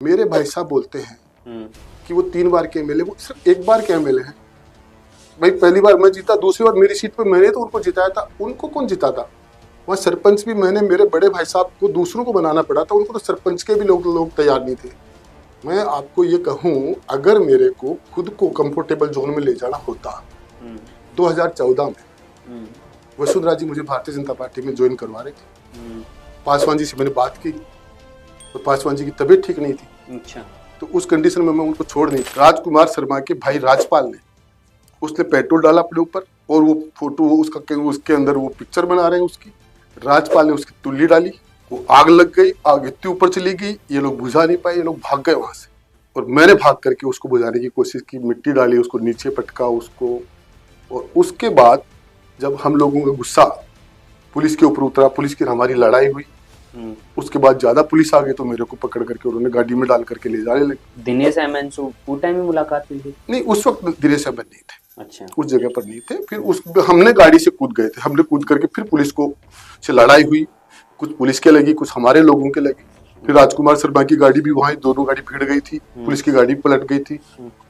मेरे भाई साहब बोलते हैं कि वो 3 बार के एमएलए, वो सिर्फ 1 बार के एमएलए हैं। भाई पहली बार मैं जीता, दूसरी बार मेरी सीट पे मैंने तो उनको जिताया था, उनको कौन जिता था? वहाँ सरपंच भी मैंने मेरे बड़े भाई साहब को दूसरों को बनाना पड़ा था, उनको तो सरपंच के भी लोग तैयार नहीं थे। मैं आपको ये कहूँ, अगर मेरे को खुद को कंफर्टेबल जोन में ले जाना होता 2014 में वसुंधरा जी मुझे भारतीय जनता पार्टी में ज्वाइन करवा रहे थे। पासवान जी से मैंने बात की तो पासवान जी की तबीयत ठीक नहीं थी। अच्छा। तो उस कंडीशन में मैं उनको छोड़ नहीं। राजकुमार शर्मा के भाई राजपाल ने, उसने पेट्रोल डाला अपने ऊपर और वो फोटो उसके अंदर वो पिक्चर बना रहे हैं उसकी। राजपाल ने उसकी तुल्ली डाली, वो आग लग गई, आग इतनी ऊपर चली गई, ये लोग बुझा नहीं पाए, ये लोग भाग गए वहां से। और मैंने भाग करके उसको बुझाने की कोशिश की, मिट्टी डाली, उसको नीचे पटका उसको। और उसके बाद जब हम लोगों का गुस्सा पुलिस के ऊपर उतरा, पुलिस की हमारी लड़ाई हुई, उसके बाद ज्यादा पुलिस आ गई तो मेरे को पकड़ करके उन्होंने गाड़ी में डाल करके ले जाने लगे। दिनेश एमएन से पूरे टाइम में मुलाकात हुई थी? नहीं, उस वक्त दिनेश एमएन नहीं थे। अच्छा। उस जगह पर नहीं थे। फिर हमने गाड़ी से कूद गए थे, हमने कूद करके फिर पुलिस को से लड़ाई हुई, कुछ पुलिस के लगी, कुछ हमारे लोगों के लगी। फिर राजकुमार शर्मा की गाड़ी भी वहां, दोनों गाड़ी भिड़ गई थी, पुलिस की गाड़ी पलट गई थी।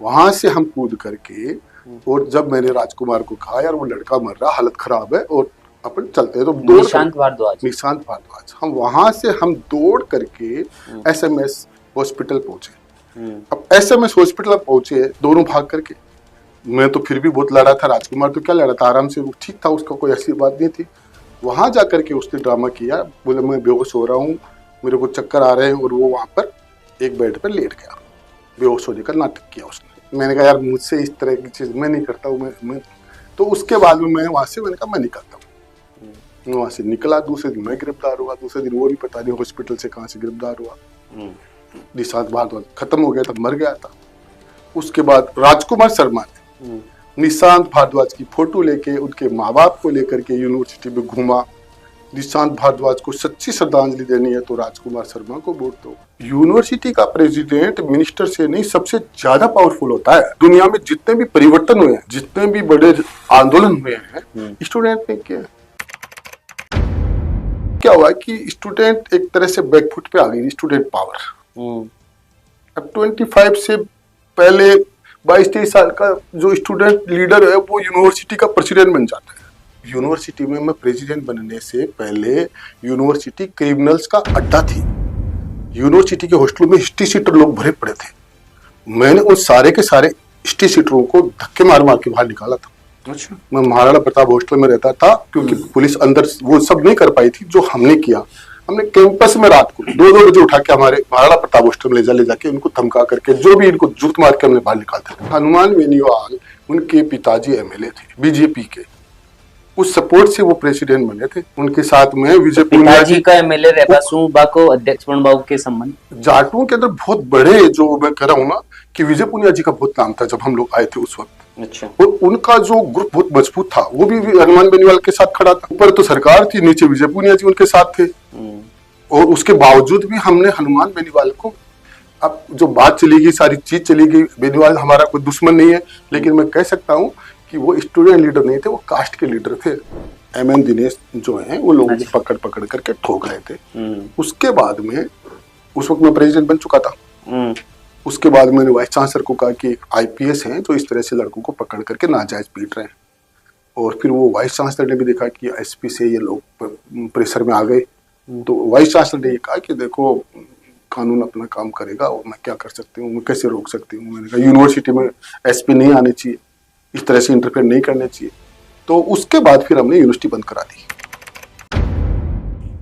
वहां से हम कूद करके, और जब मैंने राजकुमार को कहा यार वो लड़का मर रहा, हालत खराब है और अपन चलते हैं, तो निशांत भारद्वाज हम वहां से हम दौड़ करके एसएमएस हॉस्पिटल पहुंचे। अब एसएमएस हॉस्पिटल पहुंचे दोनों भाग करके। मैं तो फिर भी बहुत लड़ा था, राजकुमार तो क्या लड़ा था, आराम से वो ठीक था, उसका कोई ऐसी बात नहीं थी। वहां जाकर के उसने ड्रामा किया, बोले मैं बेहोश हो रहा हूँ, मेरे को चक्कर आ रहे हैं, और वो वहां पर एक बेड पर लेट गया, बेहोश होने का नाटक किया उसने। मैंने कहा यार मुझसे इस तरह की चीज मैं नहीं करता हूँ। मैं तो उसके बाद में मैं वहां से, मैंने कहा मैं निकलता हूँ। वहां से निकला, दूसरे दिन मैं गिरफ्तार हुआ, दूसरे दिन वो भी पता नहीं हॉस्पिटल से कहां से गिरफ्तार हुआ। निशांत भारद्वाज खत्म हो गया था, मर गया था। उसके बाद राजकुमार शर्मा ने निशांत भारद्वाज की फोटो लेके उनके माँ बाप को लेकर के यूनिवर्सिटी में घूमा। निशांत भारद्वाज को सच्ची श्रद्धांजलि देनी है तो राजकुमार शर्मा को वोट दो। यूनिवर्सिटी का प्रेसिडेंट मिनिस्टर से नहीं सबसे ज्यादा पावरफुल होता है। दुनिया में जितने भी परिवर्तन हुए हैं, जितने भी बड़े आंदोलन हुए हैं, स्टूडेंट ने किया। क्या हुआ कि स्टूडेंट एक तरह से बैकफुट पे आ गई, स्टूडेंट पावर। अब 25 से पहले 22-23 साल का जो स्टूडेंट लीडर है वो यूनिवर्सिटी का प्रेसिडेंट बन जाता है। यूनिवर्सिटी में मैं प्रेसिडेंट बनने से पहले यूनिवर्सिटी क्रिमिनल्स का अड्डा थी। यूनिवर्सिटी के हॉस्टलों में हिस्ट्री सीटर लोग भरे पड़े थे। मैंने उन सारे के सारे हिस्ट्री सीटरों को धक्के मार मार के बाहर निकाला था। अच्छा। मैं महाराणा प्रताप हॉस्टल में रहता था, क्योंकि पुलिस अंदर वो सब नहीं कर पाई थी जो हमने किया। हमने कैंपस में रात को 2-2 बजे उठा के हमारे महाराणा प्रताप हॉस्टल में ले जाके उनको धमका करके, जो भी इनको जूत मार के हमने बाहर निकालते थे। हनुमान बेनीवाल उनके पिताजी एमएलए थे बीजेपी के, उस सपोर्ट से वो प्रेसिडेंट बने थे। उनके साथ में विजय पुनिया जी का एमएलए रहता सूबा को अध्यक्ष बाबू के संबंध जाटों के अंदर बहुत बड़े, जो मैं कह रहा हूँ ना कि विजय पुनिया जी का बहुत नाम था जब हम लोग आए थे उस वक्त। अच्छा। और उनका जो ग्रुप बहुत मजबूत था, वो भी हनुमान बेनीवाल के साथ खड़ा था। ऊपर तो सरकार थी, नीचे विजय पुनिया जी उनके साथ थे। और उसके बावजूद भी हमने हनुमान बेनीवाल को, अब जो बात चली गई, सारी चीज चली गई, बेनीवाल हमारा कोई दुश्मन नहीं है, लेकिन मैं कह सकता हूँ कि वो स्टूडेंट लीडर नहीं थे, वो कास्ट के लीडर थे। एमएन दिनेश जो हैं वो लोगों को पकड़ करके ठोक रहे थे। उसके बाद में, उस वक्त मैं प्रेसिडेंट बन चुका था। उसके बाद मैंने वाइस चांसलर को कहा कि आईपीएस हैं जो इस तरह से लड़कों को पकड़ करके नाजायज पीट रहे हैं। और फिर वो वाइस चांसलर ने भी देखा कि एसपी से ये लोग प्रेशर में आ गए, तो वाइस चांसलर ने ये कहा कि देखो कानून अपना काम करेगा और मैं क्या कर सकती हूँ, मैं कैसे रोक सकती हूँ। मैंने कहा यूनिवर्सिटी में एसपी नहीं आने चाहिए, इस तरह से इंटरफेयर नहीं करने चाहिए। तो उसके बाद फिर हमने यूनिवर्सिटी बंद करा दी।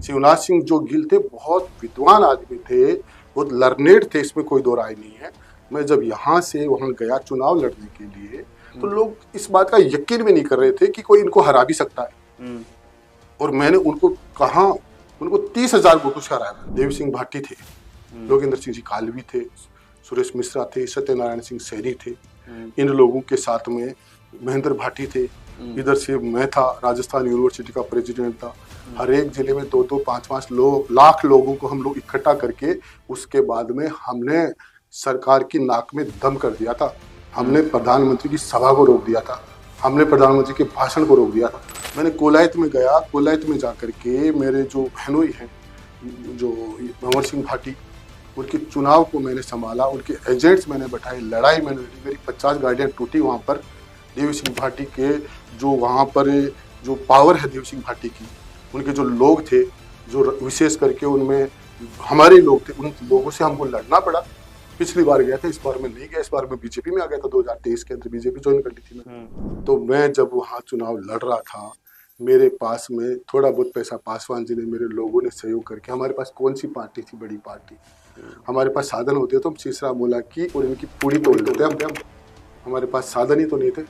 शिवनाथ सिंह जो गिल थे बहुत विद्वान आदमी थे, बहुत लर्नेड थे, इसमें कोई दो राय नहीं है। मैं जब यहाँ से वहां गया चुनाव लड़ने के लिए, तो लोग इस बात का यकीन भी नहीं कर रहे थे कि कोई इनको हरा भी सकता है। और मैंने उनको कहा, उनको 30,000 वोटों से हराया। देव सिंह भाटी थे, लोकेंद्र सिंह जी कालवी थे, सुरेश मिश्रा थे, सत्यनारायण सिंह सैनी थे। इन लोगों के साथ में महेंद्र भाटी थे। इधर से मैं था, राजस्थान यूनिवर्सिटी का प्रेसिडेंट था। हर एक जिले में 2-2, 5-5 लाख लोगों को हम लोग इकट्ठा करके, उसके बाद में हमने सरकार की नाक में दम कर दिया था। हमने प्रधानमंत्री की सभा को रोक दिया था, हमने प्रधानमंत्री के भाषण को रोक दिया था। मैंने कोलायत में गया, कोलायत में जाकर के मेरे जो बहनोई हैं, जो भंवर सिंह भाटी, उनके चुनाव को मैंने संभाला, उनके एजेंट्स मैंने बैठाए, लड़ाई मैंने लड़ी, मेरी 50 गाड़ियाँ टूटी वहाँ पर। देवी सिंह भाटी के जो वहाँ पर जो पावर है देवी सिंह भाटी की, उनके जो लोग थे, जो विशेष करके उनमें हमारे लोग थे, उन लोगों से हमको लड़ना पड़ा। पिछली बार गया था, इस बार मैं नहीं गया, इस बार मैं बीजेपी में आ गया था। 2023 के अंदर बीजेपी ज्वाइन कर ली थी मैं। तो मैं जब वहाँ चुनाव लड़ रहा था, मेरे पास में थोड़ा बहुत पैसा पासवान जी ने, मेरे लोगों ने सहयोग करके, हमारे पास कौन सी पार्टी थी, बड़ी पार्टी, हमारे पास साधन होते तो हम शीशरा मोला की और इनकी पूरी तोड़ देते हम। हमारे पास साधन ही तो नहीं थे,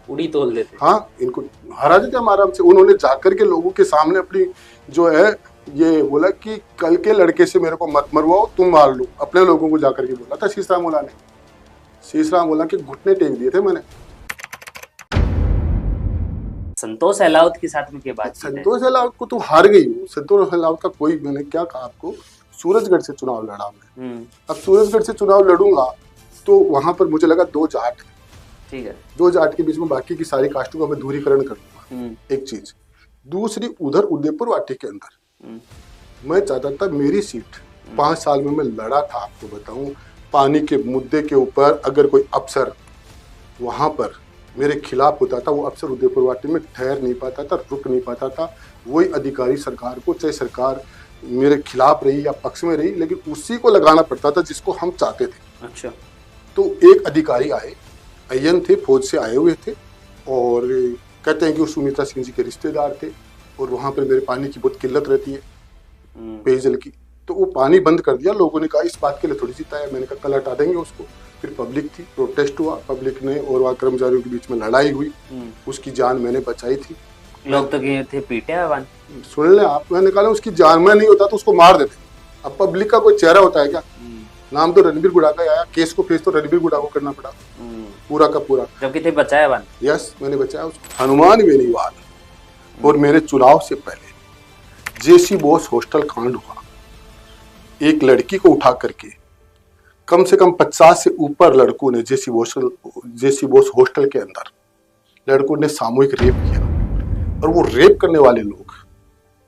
पूरी तोड़ देते। हाँ, इनको हरा देते हम आराम से। उन्होंने जाकर के लोगों के सामने अपनी जो है ये बोला कि कल के लड़के से मेरे को मत मरवाओ, तुम मार लो, अपने लोगों को जाकर के बोला था शीशरा मोला ने। शीशरा मोला के घुटने टेक दिए थे मैंने। संतोष अहलावत के साथ में क्या बात? संतोष अहलावत को तो हार गई हूँ। संतोष अहलावत का कोई, मैंने क्या कहा आपको, सूरजगढ़ से चुनाव लड़ा मैं। अब सूरजगढ़ से चुनाव लड़ूंगा तो वहां पर मुझे लगा 2 जाट, ठीक है, 2 जाट के बीच में बाकी की सारी कास्टों का मैं दूरीकरण कर दूंगा, एक चीज। दूसरी, उधर उदयपुर वाटी के अंदर मैं चाहता था मेरी सीट, 5 साल में मैं लड़ा था, आपको बताऊं, पानी के मुद्दे के ऊपर अगर कोई अफसर वहां पर मेरे खिलाफ होता था, वो अफसर उदयपुर वाटी में ठहर नहीं पाता था, रुक नहीं पाता था। वही अधिकारी सरकार को, चाहे सरकार मेरे खिलाफ रही या पक्ष में रही, लेकिन उसी को लगाना पड़ता था जिसको हम चाहते थे। अच्छा। तो एक अधिकारी आए, अय्यन थे, फौज से आए हुए थे, और कहते हैं कि वो सुनीता सिंह जी के रिश्तेदार थे, और वहाँ पर मेरे पानी की बहुत किल्लत रहती है, पेयजल की। तो वो पानी बंद कर दिया। लोगों ने कहा इस बात के लिए थोड़ी जीता है, मैंने कहा कल हटा देंगे उसको। फिर पब्लिक थी, प्रोटेस्ट हुआ, पब्लिक ने और वहाँ कर्मचारियों के बीच में लड़ाई हुई, उसकी जान मैंने बचाई थी। लोग तो गए थे पीटे आवान। सुन ले आप, मैंने कहा उसकी जान में नहीं होता तो उसको मार देते। अब पब्लिक का कोई चेहरा होता है क्या? नाम तो रणबीर गुड़ा का आया, केस को फेस तो रणबीर गुड़ा को करना पड़ा पूरा का पूरा। जबकि थे बचाया वान। यस, मैंने बचाया उसको। हनुमान बेनीवाल और मेरे चुनाव से पहले जेसी बोस हॉस्टल कांड हुआ। एक लड़की को उठा करके कम से कम 50 से ऊपर लड़कों ने जेसी बोस हॉस्टल के अंदर लड़कों ने सामूहिक रेप किया, और वो रेप करने वाले लोग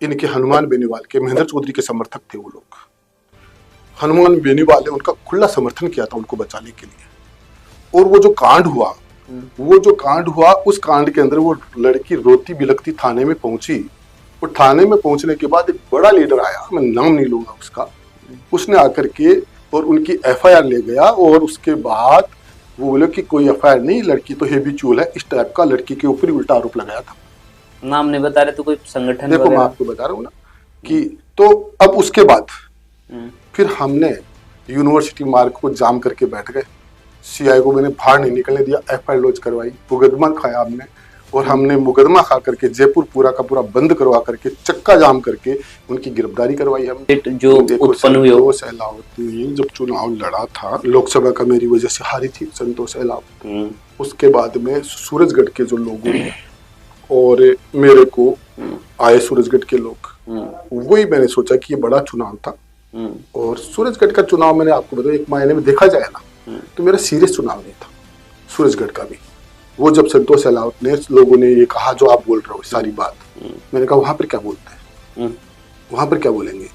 इनके हनुमान बेनीवाल के, महेंद्र चौधरी के समर्थक थे। वो लोग हनुमान बेनीवाल ने उनका खुला समर्थन किया था उनको बचाने के लिए। और वो जो कांड हुआ उस कांड के अंदर वो लड़की रोती बिलखती थाने में पहुंची। और थाने में पहुंचने के बाद एक बड़ा लीडर आया, मैं नाम नहीं लूंगा उसका, उसने आकर के और उनकी एफआईआर ले गया। और उसके बाद वो बोले कि कोई एफआईआर नहीं, लड़की तो हेबिचुअल है, इस टाइप का लड़की के ऊपर उल्टा आरोप लगाया था। नाम नहीं बता रहे तो कोई संगठन? देखो, मैं आपको बता रहा हूँ ना कि तो अब उसके बाद फिर हमने यूनिवर्सिटी मार्ग को जाम करके बैठ गए। सीआई को मैंने बाहर नहीं निकलने दिया, एफआईआर लॉन्च करवाई, मुकदमा खाया हमने, और हमने मुकदमा खा करके जयपुर पूरा का पूरा बंद करवा करके, चक्का जाम करके उनकी गिरफ्तारी करवाई हमने। जो उत्पन्न हुई संतोष अहलावत ने जब चुनाव लड़ा था लोकसभा का, मेरी वजह से हारी थी संतोष अहलावत। उसके बाद में सूरजगढ़ के जो लोगों ने और मेरे को आए, सूरजगढ़ के लोग, वही मैंने सोचा कि ये बड़ा चुनाव था। और सूरजगढ़ का चुनाव मैंने आपको बताया, एक मायने में देखा जाए ना तो मेरा सीरियस चुनाव नहीं था सूरजगढ़ का भी। वो जब संतोष अहलावत ने, लोगों ने ये कहा जो आप बोल रहे हो सारी बात, मैंने कहा वहां पर क्या बोलते हैं, वहां पर क्या बोलेंगे।